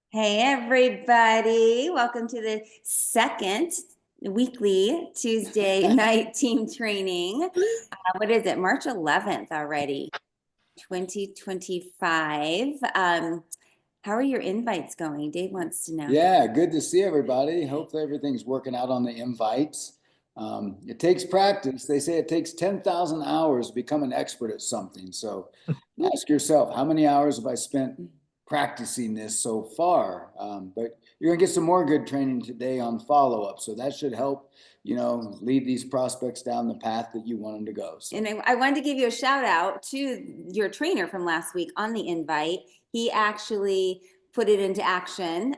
Hey, everybody. Welcome to the second weekly Tuesday night team training. What is it? March 11th already, 2025. How are your invites going? Dave wants to know. Yeah, good to see everybody. Hopefully everything's working out on the invites. It takes practice. They say it takes 10,000 hours to become an expert at something. So ask yourself, how many hours have I spent practicing this so far? But you're gonna get some more good training today on follow-up. So that should help, lead these prospects down the path that you want them to go. So. And I wanted to give you a shout out to your trainer from last week on the invite. He actually put it into action.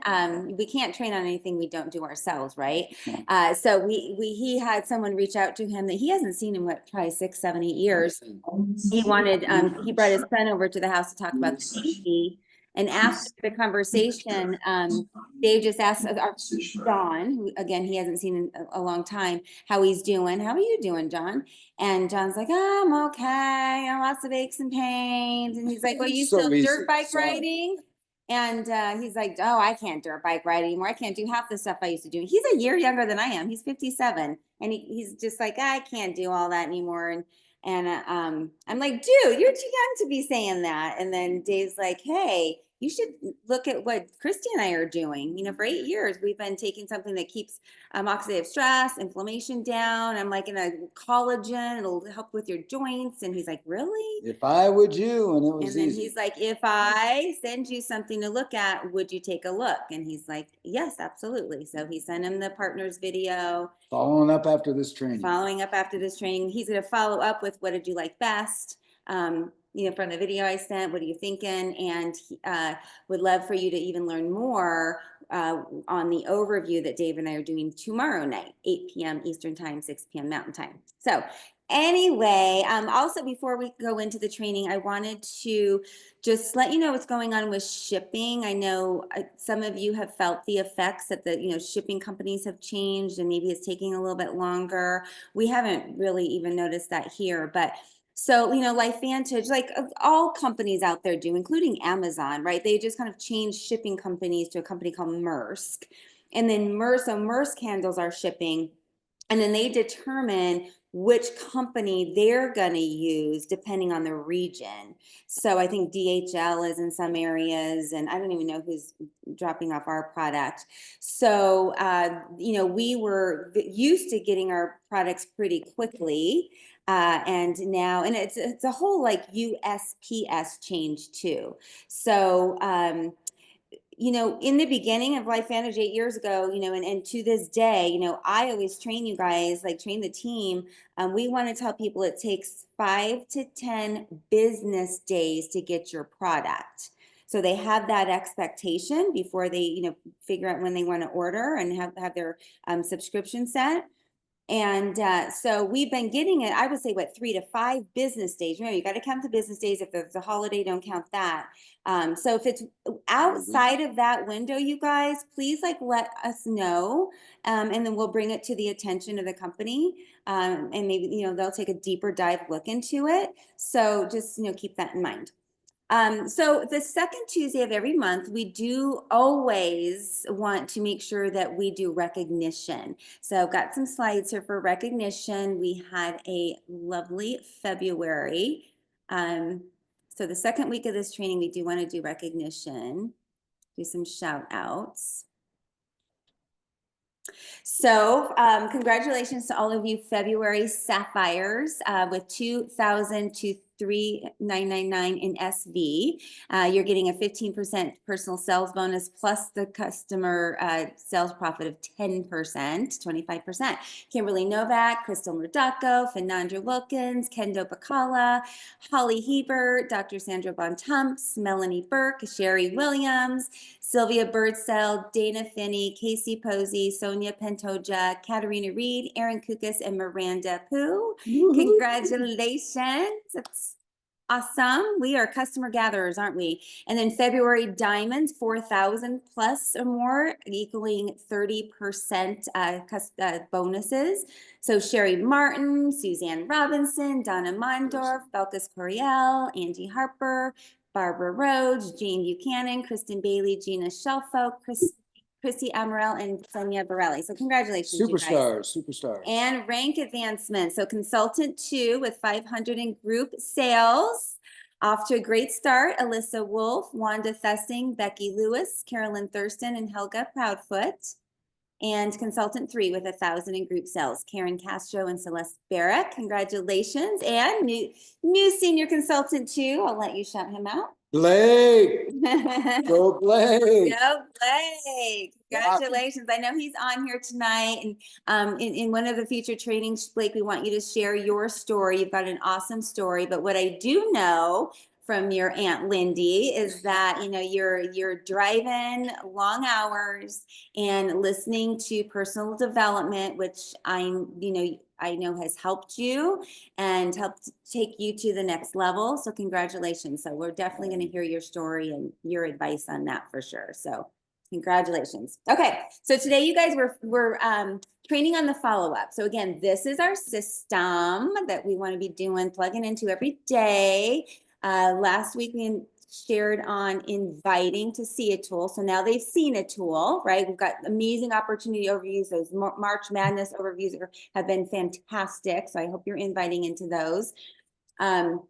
We can't train on anything we don't do ourselves, right? So he had someone reach out to him that he hasn't seen in what, probably 6, 7, 8 years. He wanted, he brought his son over to the house to talk about the TV. And after the conversation, Dave just asked John, who again, he hasn't seen in a long time, how he's doing. How are you doing, John? And John's like, oh, I'm okay. Lots of aches and pains. And he's like, well, you still dirt bike riding? And he's like, oh, I can't dirt bike ride anymore. I can't do half the stuff I used to do. He's a year younger than I am. He's 57. And he's just like, I can't do all that anymore. And I'm like, dude, you're too young to be saying that. And then Dave's like, hey, you should look at what Christi and I are doing. For 8 years, we've been taking something that keeps oxidative stress, inflammation down. I'm like in a collagen, it'll help with your joints. And he's like, really? If I would you, and it was And then easy. he's like, if I send you something to look at, would you take a look? And he's like, yes, absolutely. So he sent him the partners video. Following up after this training. He's going to follow up with what did you like best? From the video I sent, what are you thinking? And would love for you to even learn more on the overview that Dave and I are doing tomorrow night, 8 p.m. Eastern time, 6 p.m. Mountain time. So anyway, also before we go into the training, I wanted to just let you know what's going on with shipping. I know some of you have felt the effects that the shipping companies have changed and maybe it's taking a little bit longer. We haven't really even noticed that here, but so, LifeVantage, like all companies out there do, including Amazon, right? They just kind of changed shipping companies to a company called Maersk. And then Maersk handles our shipping. And then they determine which company they're going to use depending on the region. So I think DHL is in some areas, and I don't even know who's dropping off our product. So, we were used to getting our products pretty quickly. And now, and it's a whole like USPS change too. So, in the beginning of LifeVantage 8 years ago, and to this day, I always train you guys, like train the team. We want to tell people it takes 5 to 10 business days to get your product. So they have that expectation before they, figure out when they want to order and have their subscription set. And so we've been getting it, I would say, 3 to 5 business days. You got to count the business days. If there's a holiday, don't count that. So if it's outside of that window, you guys, please let us know. And then we'll bring it to the attention of the company. And maybe, they'll take a deeper dive look into it. So just, keep that in mind. So the second Tuesday of every month, we do always want to make sure that we do recognition. So I've got some slides here for recognition. We had a lovely February. So the second week of this training, we do want to do recognition, do some shout outs. So congratulations to all of you February Sapphires with 2,000 to 3,999 in SV. You're getting a 15% personal sales bonus plus the customer sales profit of 10%, 25%. Kimberly Novak, Crystal Murdaco, Fernandra Wilkins, Kendo Bacala, Holly Hebert, Dr. Sandra Bontumps, Melanie Burke, Sherry Williams, Sylvia Birdsell, Dana Finney, Casey Posey, Sonia Pantoja, Katarina Reed, Erin Kukas, and Miranda Pooh. Congratulations. That's awesome. We are customer gatherers, aren't we? And then February diamonds, 4,000 plus or more, equaling 30% bonuses. So Sherry Martin, Suzanne Robinson, Donna Mondorf, Belkis Coriel, Angie Harper, Barbara Rhodes, Jane Buchanan, Kristen Bailey, Gina Shelfo, Christy Amaral, and Sonia Borelli. So congratulations, you guys. Superstars. And rank advancement. So consultant 2 with 500 in group sales. Off to a great start, Alyssa Wolf, Wanda Thessing, Becky Lewis, Carolyn Thurston, and Helga Proudfoot. And consultant 3 with 1,000 in group sales, Karen Castro and Celeste Barrett. Congratulations. And new senior consultant 2, I'll let you shout him out. Blake, go Blake. Go Blake. Congratulations. I know he's on here tonight. And in one of the future trainings, Blake, we want you to share your story. You've got an awesome story. But what I do know from your Aunt Lindy is that, you know, you're driving long hours and listening to personal development, which I know has helped you and helped take you to the next level. So congratulations. So we're definitely going to hear your story and your advice on that for sure. So congratulations. Okay. So today you guys we're training on the follow-up. So again, this is our system that we want to be doing, plugging into every day. Last week we shared on inviting to see a tool. So now they've seen a tool, right? We've got amazing opportunity overviews. Those March Madness overviews have been fantastic. So I hope you're inviting into those. And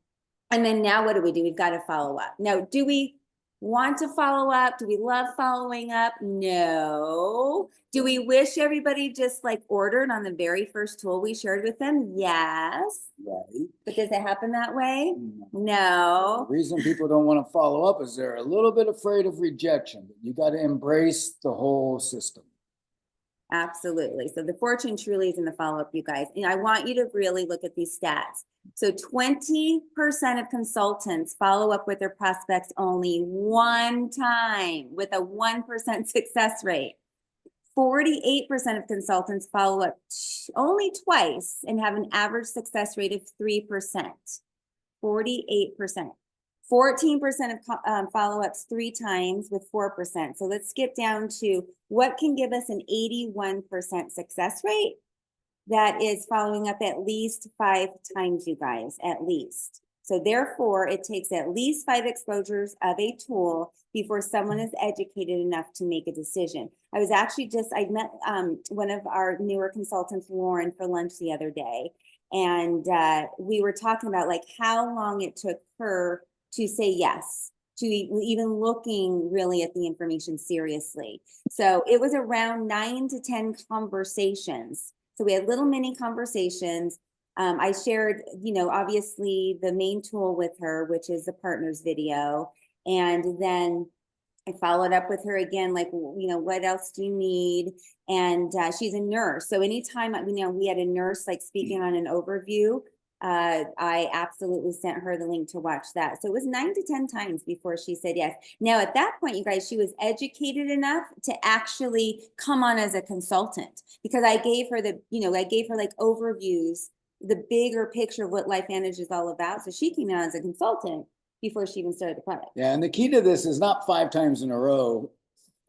then now what do? We've got to follow up. Now, do we want to follow up? Do we love following up? No. Do we wish everybody just like ordered on the very first tool we shared with them? Yes. Right. But does it happen that way? The No. reason people don't want to follow up is they're a little bit afraid of rejection. You got to embrace the whole system. Absolutely. So the fortune truly is in the follow-up, you guys. And I want you to really look at these stats. So 20% of consultants follow up with their prospects only one time with a 1% success rate. 48% of consultants follow up only twice and have an average success rate of 3%. 48%. 14% of follow-ups 3 times with 4%. So let's skip down to what can give us an 81% success rate. That is following up at least 5 times, you guys, at least. So therefore, it takes at least 5 exposures of a tool before someone is educated enough to make a decision. I met one of our newer consultants, Lauren, for lunch the other day. And we were talking about like how long it took her to say yes, to even looking really at the information seriously. So it was around 9 to 10 conversations. So we had little mini conversations. I shared, obviously the main tool with her, which is the partners video. And then I followed up with her again, like, what else do you need? And she's a nurse. So anytime, we had a nurse like speaking on an overview, I absolutely sent her the link to watch that. So it was 9 to 10 times before she said yes. Now, at that point, you guys, she was educated enough to actually come on as a consultant because I gave her like overviews, the bigger picture of what LifeVantage is all about. So she came out as a consultant before she even started the product. Yeah, and the key to this is not 5 times in a row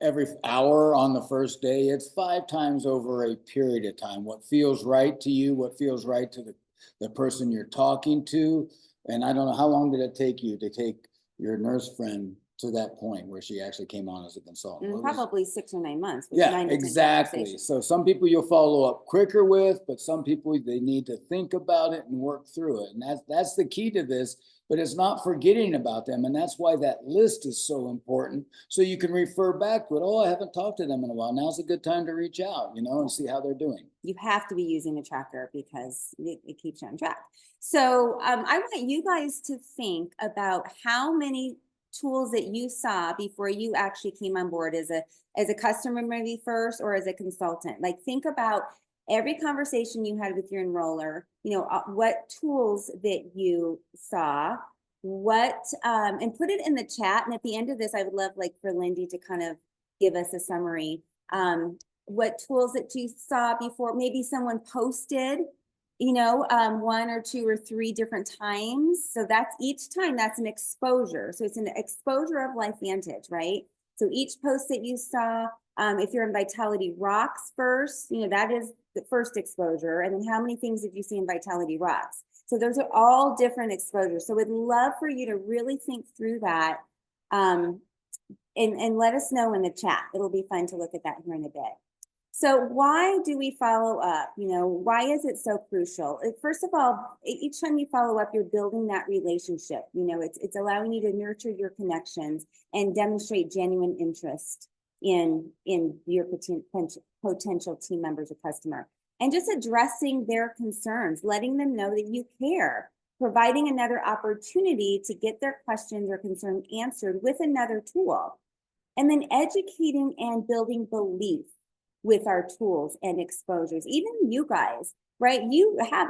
every hour on the first day. It's 5 times over a period of time. What feels right to you, what feels right to the person you're talking to. And I don't know, how long did it take you to take your nurse friend to that point where she actually came on as a consultant? Probably 6 or 9 months. Yeah, exactly. So some people you'll follow up quicker with, but some people they need to think about it and work through it. And that's the key to this, but it's not forgetting about them. And that's why that list is so important. So you can refer back to it. Oh, I haven't talked to them in a while. Now's a good time to reach out, and see how they're doing. You have to be using a tracker because it keeps you on track. So I want you guys to think about how many tools that you saw before you actually came on board as a customer maybe first or as a consultant. Like think about every conversation you had with your enroller, what tools that you saw, and put it in the chat. And at the end of this, I would love like for Lindy to kind of give us a summary. What tools that you saw before, maybe someone posted, 1 or 2 or 3 different times. So that's each time that's an exposure. So it's an exposure of LifeVantage, right? So each post that you saw, if you're in Vitality Rocks first, that is the first exposure. And then how many things did you see in Vitality Rocks? So those are all different exposures. So we'd love for you to really think through that. And let us know in the chat. It'll be fun to look at that here in a bit. So why do we follow up? Why is it so crucial? First of all, each time you follow up, you're building that relationship. It's allowing you to nurture your connections and demonstrate genuine interest in your potential team members or customer. And just addressing their concerns, letting them know that you care, providing another opportunity to get their questions or concerns answered with another tool. And then educating and building belief with our tools and exposures. Even you guys, right? You have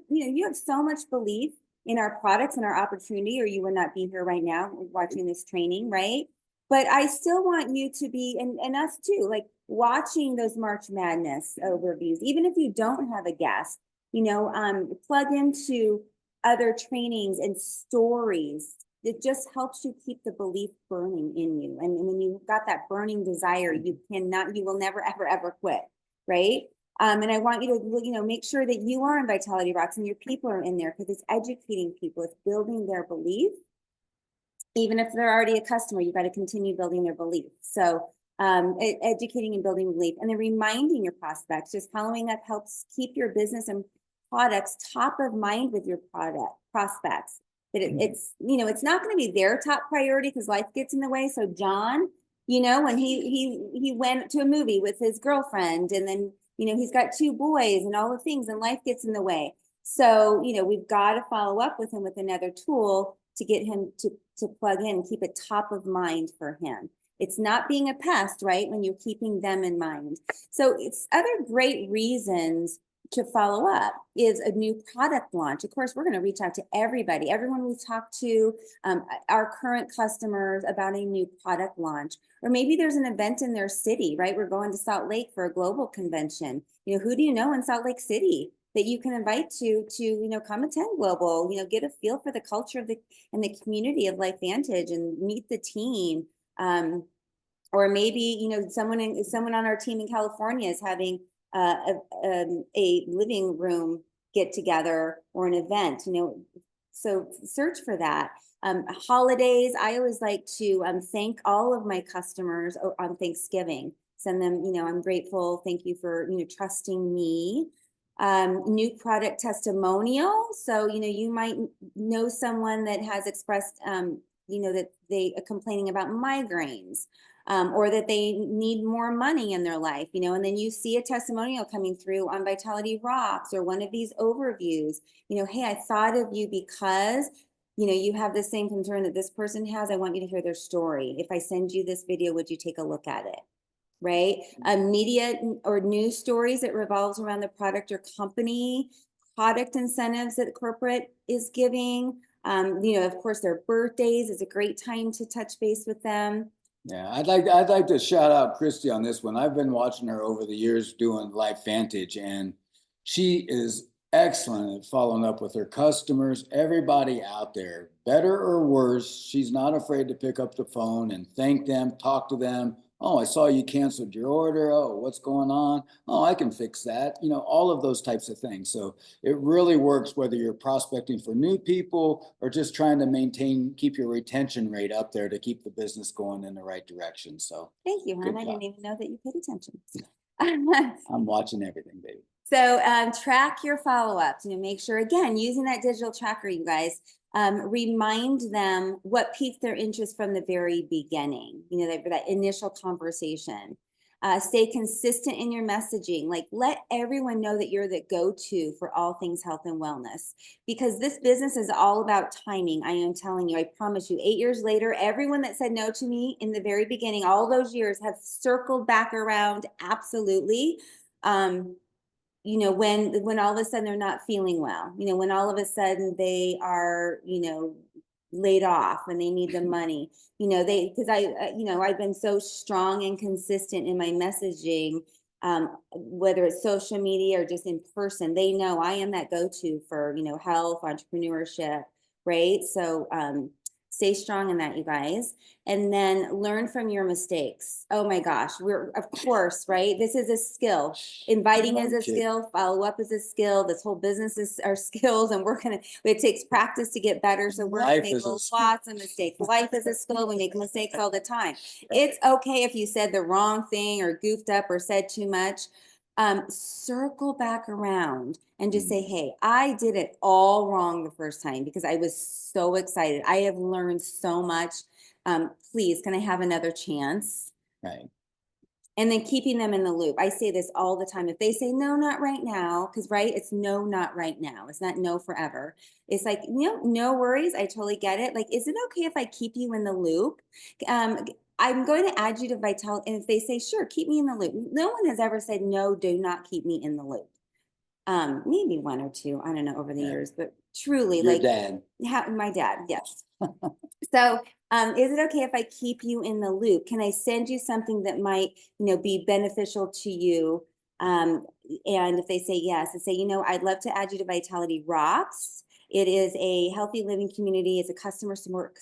you have so much belief in our products and our opportunity, or you would not be here right now watching this training, right? But I still want you to be, and us too, like watching those March Madness overviews, even if you don't have a guest, plug into other trainings and stories. It just helps you keep the belief burning in you. And when you've got that burning desire, you will never, ever, ever quit, right? And I want you to, make sure that you are in Vitality Rocks and your people are in there, because it's educating people, it's building their belief. Even if they're already a customer, you've got to continue building their belief. So educating and building belief, and then reminding your prospects. Just following up helps keep your business and products top of mind with your prospects. That it's not going to be their top priority because life gets in the way. So John, when he went to a movie with his girlfriend, and then he's got 2 boys and all the things, and life gets in the way. So we've got to follow up with him with another tool to get him to plug in and keep it top of mind for him. It's not being a pest, right? When you're keeping them in mind. So it's other great reasons to follow up is a new product launch. Of course, we're going to reach out to everyone we talk to, our current customers about a new product launch, or maybe there's an event in their city, right? We're going to Salt Lake for a global convention. Who do you know in Salt Lake City that you can invite to come attend global, get a feel for the culture of and the community of LifeVantage and meet the team. Or maybe, someone on our team in California is having a living room get together or an event, so search for that. Holidays, I always like to thank all of my customers on Thanksgiving. Send them, I'm grateful. Thank you for, trusting me. New product testimonial. So, you might know someone that has expressed, that they are complaining about migraines. Or that they need more money in their life, and then you see a testimonial coming through on Vitality Rocks or one of these overviews, hey, I thought of you because, you have the same concern that this person has. I want you to hear their story. If I send you this video, would you take a look at it? Right? Media or news stories that revolves around the product or company, product incentives that corporate is giving. Of course, their birthdays is a great time to touch base with them. Yeah, I'd like to shout out Christi on this one. I've been watching her over the years doing LifeVantage, and she is excellent at following up with her customers, everybody out there, better or worse. She's not afraid to pick up the phone and thank them, talk to them. Oh, I saw you canceled your order. Oh, what's going on? Oh, I can fix that. All of those types of things. So it really works whether you're prospecting for new people or just trying to keep your retention rate up there to keep the business going in the right direction. So thank you, hon. I didn't even know that you paid attention. I'm watching everything, baby. So track your follow-ups, make sure, again, using that digital tracker, you guys, remind them what piqued their interest from the very beginning, that initial conversation. Stay consistent in your messaging. Like, let everyone know that you're the go-to for all things health and wellness, because this business is all about timing. I am telling you, I promise you, 8 years later, everyone that said no to me in the very beginning, all those years, have circled back around. Absolutely. When all of a sudden they're not feeling well, when all of a sudden they are, laid off and they need the money, because I've been so strong and consistent in my messaging, whether it's social media or just in person. They know I am that go-to for, health, entrepreneurship, right? So Stay strong in that, you guys. And then learn from your mistakes. Oh my gosh, we're, of course, right? This is a skill. Inviting is a Okay. skill, follow up is a skill. This whole business is our skills, and it takes practice to get better. So we're gonna Life make is a skill. lots of mistakes. Life is a skill. We make mistakes all the time. It's okay if you said the wrong thing or goofed up or said too much. Circle back around and just say, hey, I did it all wrong the first time because I was so excited. I have learned so much. Please, can I have another chance? Right. And then keeping them in the loop. I say this all the time. If they say, no, not right now, because right, it's no, not right now. It's not no forever. It's like, no worries. I totally get it. Like, is it okay if I keep you in the loop? I'm going to add you to Vital. And if they say, sure, keep me in the loop. No one has ever said, no, do not keep me in the loop. Maybe one or two, I don't know, over the years, but truly, Your like, dad. my dad, yes. So, is it okay if I keep you in the loop? Can I send you something that might, be beneficial to you? And if they say yes, and say, I'd love to add you to Vitality Rocks. It is a healthy living community. It's a customer support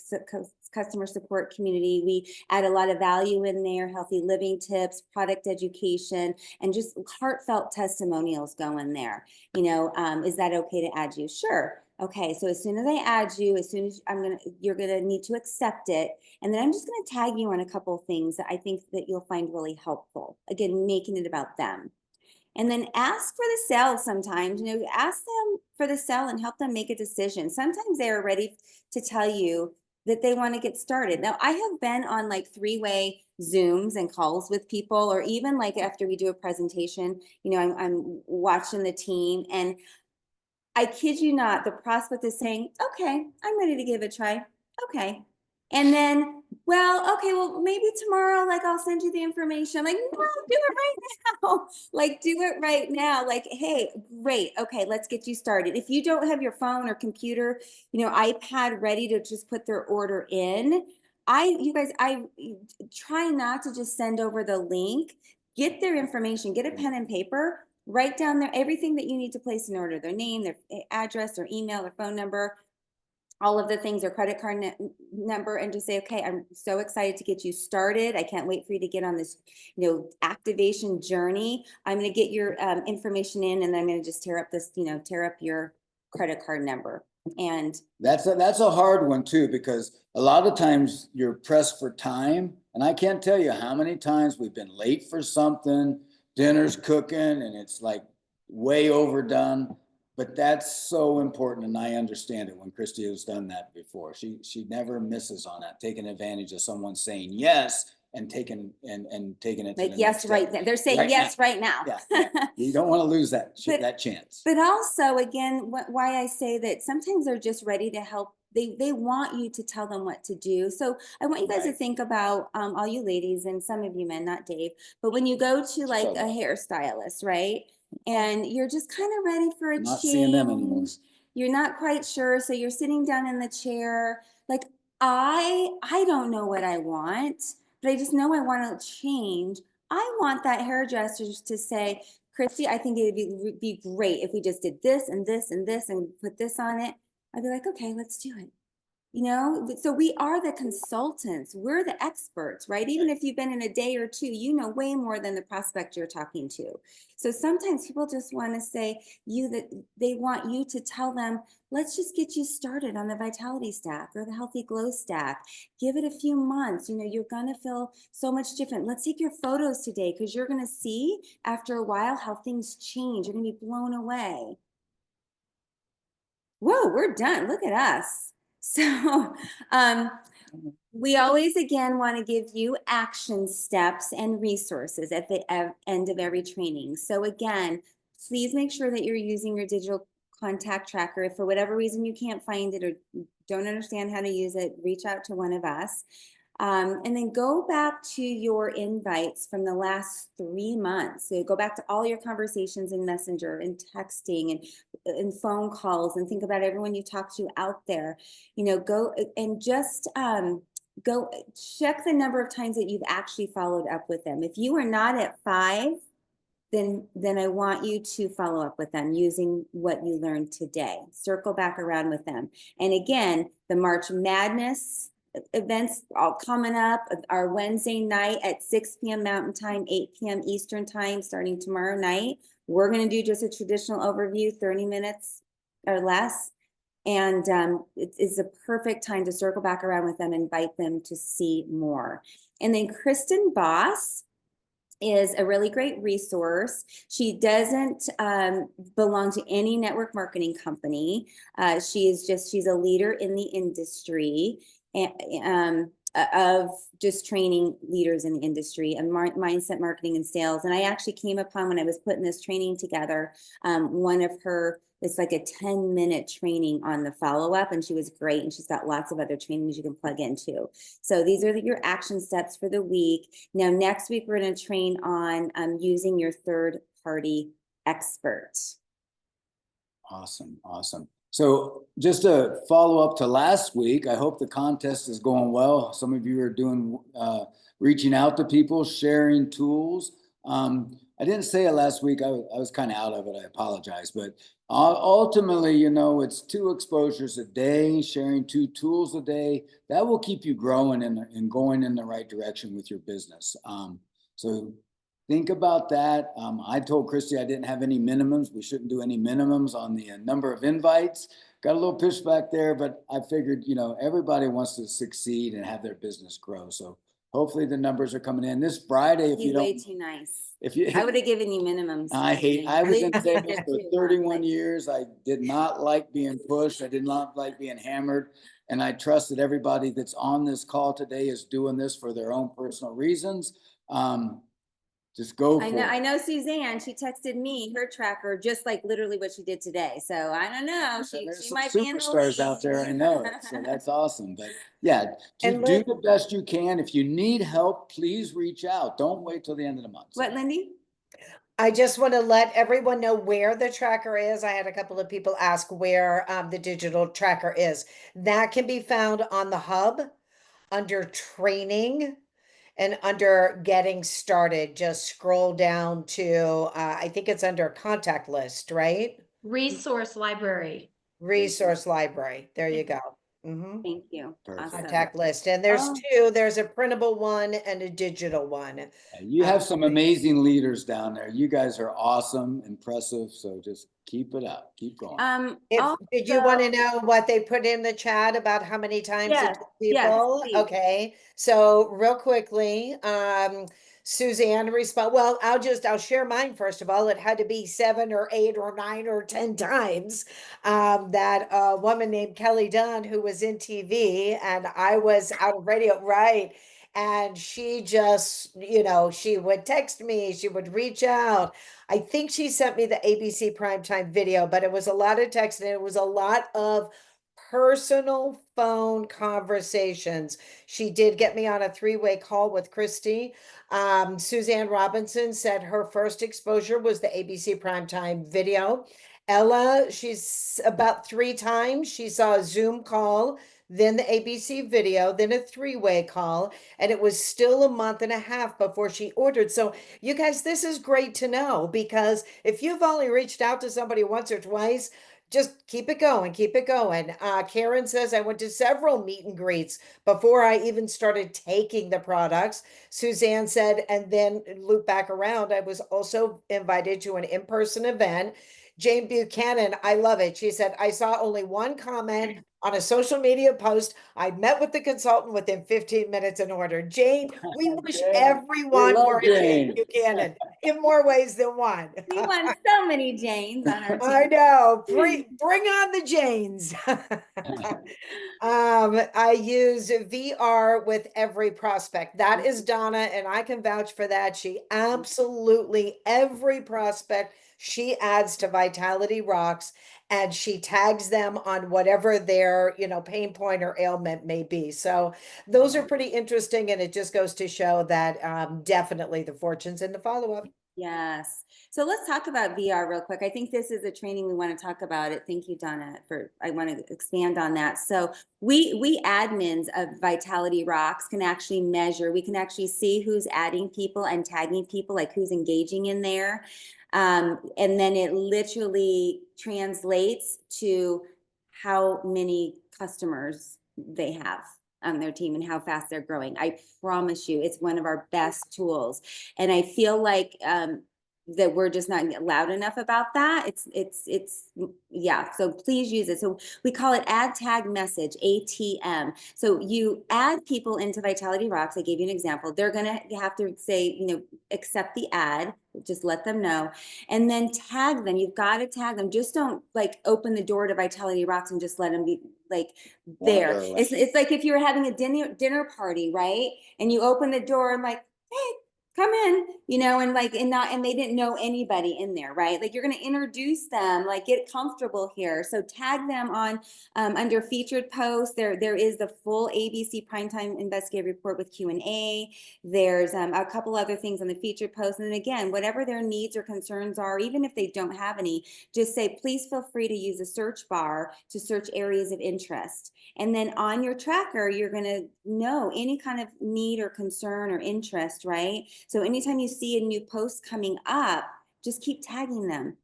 community. We add a lot of value in there, healthy living tips, product education, and just heartfelt testimonials go in there. Is that okay to add you? Sure. Okay, so as soon as I add you, as soon as you're gonna need to accept it, and then I'm just gonna tag you on a couple of things that I think that you'll find really helpful. Again, making it about them. And then ask for the sale sometimes, ask them for the sale and help them make a decision. Sometimes they're ready to tell you that they want to get started. Now, I have been on like three-way Zooms and calls with people, or even like after we do a presentation, I'm watching the team, and I kid you not, the prospect is saying, okay, I'm ready to give it a try. Okay. And then, okay, well, maybe tomorrow, like I'll send you the information. I'm like, no, do it right now. Like, do it right now. Like, hey, great. Okay, let's get you started. If you don't have your phone or computer, iPad ready to just put their order in, you guys, I try not to just send over the link. Get their information, get a pen and paper, write down everything that you need to place an order, their name, their address, their email, their phone number, all of the things, their credit card number, and just say, okay, I'm so excited to get you started. I can't wait for you to get on this, activation journey. I'm going to get your information in, and then I'm going to just tear up your credit card number. And that's a hard one too, because a lot of times you're pressed for time, and I can't tell you how many times we've been late for something, dinner's cooking, and it's like way overdone. But that's so important, and I understand it when Christi has done that before. She never misses on that, taking advantage of someone saying yes and taking it like, to the yes, next right step. then. They're saying Right yes now. right now. Yeah. You don't want to lose that But- chance. But also, again, why I say that sometimes they're just ready to help. They want you to tell them what to do. So I want you guys to Right. think about all you ladies and some of you men, not Dave, but when you go to like a hairstylist, right? And you're just kind of ready for a Not seeing them anymore. change. You're not quite sure, so you're sitting down in the chair. Like, I don't know what I want, but I just know I want to change. I want that hairdresser to say, Christi, I think it would be great if we just did this and this and this and put this on it. I'd be like, okay, let's do it. So we are the consultants. We're the experts, right? Even if you've been in a day or two, you know way more than the prospect you're talking to. So sometimes people just want to say that they want you to tell them, let's just get you started on the Vitality Stack or the Healthy Glow Stack. Give it a few months. You're going to feel so much different. Let's take your photos today, because you're going to see after a while how things change. You're going to be blown away. Whoa, we're done. Look at us. So we always, again, want to give you action steps and resources at the end of every training. So again, please make sure that you're using your digital contact tracker. If for whatever reason you can't find it or don't understand how to use it, reach out to one of us. And then go back to your invites from the last 3 months. So go back to all your conversations in Messenger and texting and phone calls, and think about everyone you talked to out there. Go and just go check the number of times that you've actually followed up with them. If you are not at 5, then I want you to follow up with them using what you learned today. Circle back around with them. And again, the March Madness events all coming up are Wednesday night at 6 p.m. Mountain Time, 8 p.m. Eastern Time, starting tomorrow night. We're going to do just a traditional overview, 30 minutes or less. And it's a perfect time to circle back around with them, invite them to see more. And then Kristen Boss is a really great resource. She doesn't belong to any network marketing company. She's a leader in the industry and of just training leaders in the industry and mindset marketing and sales. And I actually came upon, when I was putting this training together, one of her, it's like a 10-minute training on the follow-up, and she was great. And she's got lots of other trainings you can plug into. So these are your action steps for the week. Now, next week, we're going to train on using your third-party expert. Awesome, awesome. So just to follow up to last week, I hope the contest is going well. Some of you are doing, reaching out to people, sharing tools. I didn't say it last week. I was kind of out of it. I apologize. But ultimately, you know, it's 2 exposures a day, sharing 2 tools a day. That will keep you growing and going in the right direction with your business. So think about that. I told Christy I didn't have any minimums. We shouldn't do any minimums on the number of invites. Got a little pushback there, but I figured, you know, everybody wants to succeed and have their business grow. So hopefully the numbers are coming in this Friday. If He's you don't, way too nice. if you, I would have given you minimums. I was in sales for too, 31 but- years. I did not like being pushed. I did not like being hammered. And I trust that everybody that's on this call today is doing this for their own personal reasons. Just go for it. I know Suzanne, she texted me her tracker, just like literally what she did today. So I don't know. There's She some might be in the superstars lead. out there. I know it. So that's awesome. But yeah, And do the best you can. If you need help, please reach out. Don't wait till the end of the month. What, Lindy? I just want to let everyone know where the tracker is. I had a couple of people ask where the digital tracker is. That can be found on the hub under training and under getting started. Just scroll down to, I think it's under contact list, right? Resource library. Resource library. There you go. Thank you. Perfect. Awesome. Contact list. And there's Oh. 2, there's a printable one and a digital one. You have some amazing leaders down there. You guys are awesome, impressive. So just keep it up. Keep going. Did you want to know what they put in the chat about how many times it Yes, took yes, people? please. Okay, so real quickly, Suzanne respond. Well, I'll share mine first of all. It had to be 7 or 8 or 9 or 10 times. That woman named Kelly Dunn, who was in TV, and I was out of radio, right? And she just, you know, she would text me, she would reach out. I think she sent me the ABC primetime video, but it was a lot of text and it was a lot of personal phone conversations. She did get me on a 3-way call with Christi. Suzanne Robinson said her first exposure was the ABC primetime video. Ella, she's about 3 times. She saw a Zoom call, then the ABC video, then a 3-way call, and it was still a month and a half before she ordered. So you guys, this is great to know, because if you've only reached out to somebody once or twice, just keep it going, keep it going. Karen says, I went to several meet and greets before I even started taking the products. Suzanne said, and then loop back around, I was also invited to an in-person event. Jane Buchanan, I love it. She said, I saw only one comment on a social media post. I met with the consultant within 15 minutes and ordered. Jane, we wish Jane, everyone we love were Jane. Jane Buchanan in more ways than one. We want so many Janes on our team. I know. Bring on the Janes. I use VR with every prospect. That is Donna, and I can vouch for that. She absolutely, every prospect she adds to Vitality Rocks, and she tags them on whatever their, you know, pain point or ailment may be. So those are pretty interesting, and it just goes to show that definitely the fortune's in the follow-up. Yes. So let's talk about VR real quick. I think this is a training we want to talk about it. Thank you, Donna, I want to expand on that. So we admins of Vitality Rocks can actually measure, we can actually see who's adding people and tagging people, like who's engaging in there. And then it literally translates to how many customers they have on their team and how fast they're growing. I promise you, it's one of our best tools. And I feel like that we're just not loud enough about that. Yeah. So please use it. So we call it add tag message, ATM. So you add people into Vitality Rocks. I gave you an example. They're gonna have to say, accept the ad. Just let them know, and then tag them. You've got to tag them. Just don't like open the door to Vitality Rocks and just let them be like there. It's like if you were having a dinner party, right? And you open the door and like, hey, come in, and they didn't know anybody in there, right? Like you're going to introduce them, like get comfortable here. So tag them on under featured posts. There is the full ABC Primetime Investigative Report with Q&A. There's a couple other things on the featured post. And then again, whatever their needs or concerns are, even if they don't have any, just say, please feel free to use the search bar to search areas of interest. And then on your tracker, you're going to know any kind of need or concern or interest, right? So anytime you see a new post coming up, just keep tagging them.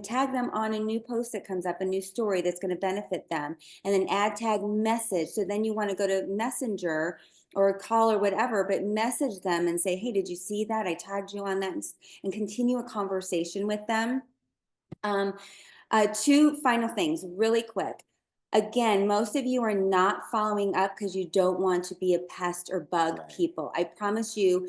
Tag them on a new post that comes up, a new story that's going to benefit them, and then add tag message. So then you want to go to Messenger or a call or whatever, but message them and say, hey, did you see that? I tagged you on that, and continue a conversation with them. Two final things really quick. Again, most of you are not following up because you don't want to be a pest or bug people. I promise you,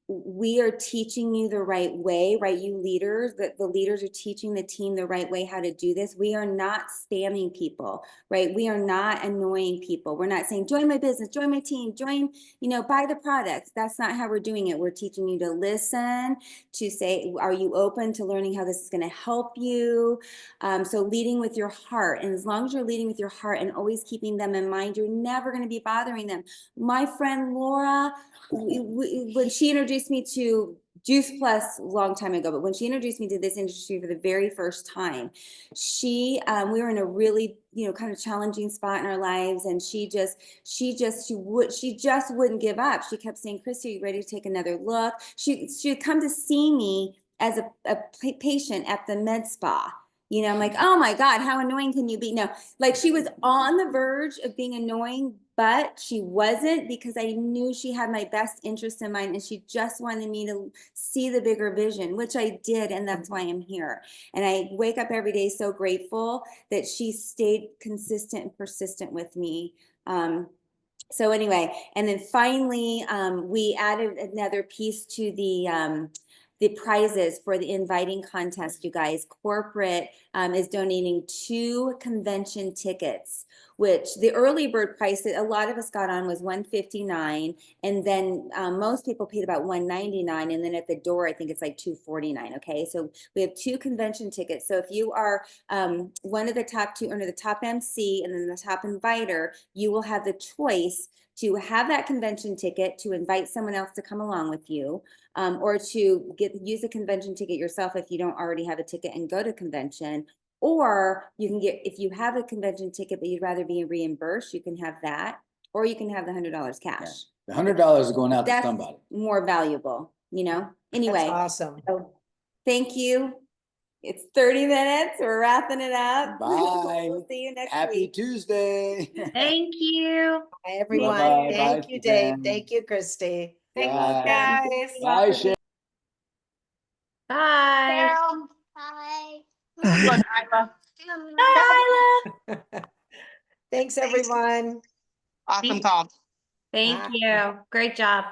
we are teaching you the right way, right? You leaders, the leaders are teaching the team the right way how to do this. We are not spamming people, right? We are not annoying people. We're not saying, join my business, join my team, join, buy the products. That's not how we're doing it. We're teaching you to listen, to say, are you open to learning how this is going to help you? So leading with your heart. And as long as you're leading with your heart and always keeping them in mind, you're never going to be bothering them. My friend Laura, when she introduced me to Juice Plus a long time ago, but when she introduced me to this industry for the very first time, we were in a really, kind of challenging spot in our lives. And she just wouldn't give up. She kept saying, Christi, are you ready to take another look? She'd come to see me as a patient at the med spa. I'm like, oh my God, how annoying can you be? No, like she was on the verge of being annoying, but she wasn't, because I knew she had my best interest in mind and she just wanted me to see the bigger vision, which I did. And that's why I'm here. And I wake up every day so grateful that she stayed consistent and persistent with me. So anyway, and then finally, we added another piece to the prizes for the inviting contest, you guys. Corporate is donating 2 convention tickets, which the early bird price that a lot of us got on was $159, and then most people paid about $199, and then at the door I think it's like $249. Okay, so we have 2 convention tickets. So if you are one of the top 2, or the top MC and then the top inviter, you will have the choice to have that convention ticket, to invite someone else to come along with you, or to use a convention ticket yourself if you don't already have a ticket and go to convention. Or you can get, if you have a convention ticket but you'd rather be reimbursed, you can have that, or you can have the $100 cash. The $100 is going out to That's somebody. more valuable, Anyway, That's awesome. so thank you. It's 30 minutes. We're wrapping it up. Bye. We'll see you next Happy week. Thank you. Hi, everyone. Bye-bye. Thank Bye, you, Dave. Suzanne. Thank you, Christy. Thanks, Bye. guys. Bye, Shay. Bye. Look, Isla. Thanks, everyone. Awesome call. Thank Bye. you. Great job.